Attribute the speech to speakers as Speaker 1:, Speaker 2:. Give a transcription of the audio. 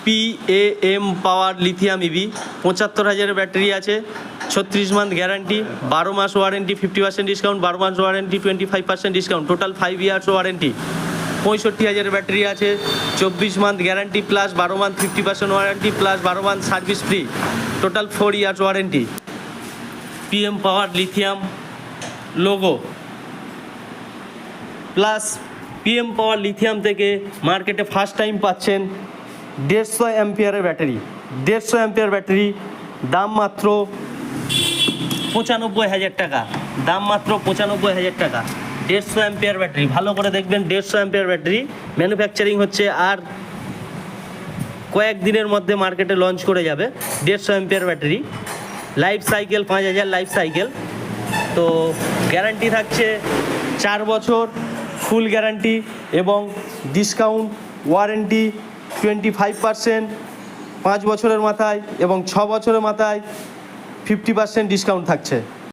Speaker 1: PAM power lithium EV 75,000 battery আছে, 36 month guarantee, 12 মাস warranty, 50% discount, 12 মাস warranty, 25% discount, total 5 years warranty. 65,000 battery আছে, 24 month guarantee plus 12 month 50% warranty plus 12 month service free, total 4 years warranty. PM power lithium logo plus PM power lithium থেকে মার্কেটে first time পাচ্ছেন 150 অ্যাম্পিয়ারের battery. 150 ampere battery, দাম মাত্র 95,000 টাকা, দাম মাত্র 95,000 টাকা। 150 অ্যাম্পিয়ার ব্যাটারি, ভালো করে দেখবেন। 150 অ্যাম্পিয়ার ব্যাটারি ম্যানুফ্যাকচারিং হচ্ছে, আর কয়েকদিনের মধ্যে মার্কেটে লঞ্চ করে যাবে। 150 ampere battery, life cycle 5,000 life cycle. তো গ্যারান্টি থাকছে 4 বছর ফুল গ্যারান্টি এবং ডিসকাউন্ট ওয়ারেন্টি 25% 5 বছরের মাথায় এবং 6 বছরের মাথায় 50% ডিসকাউন্ট থাকছে।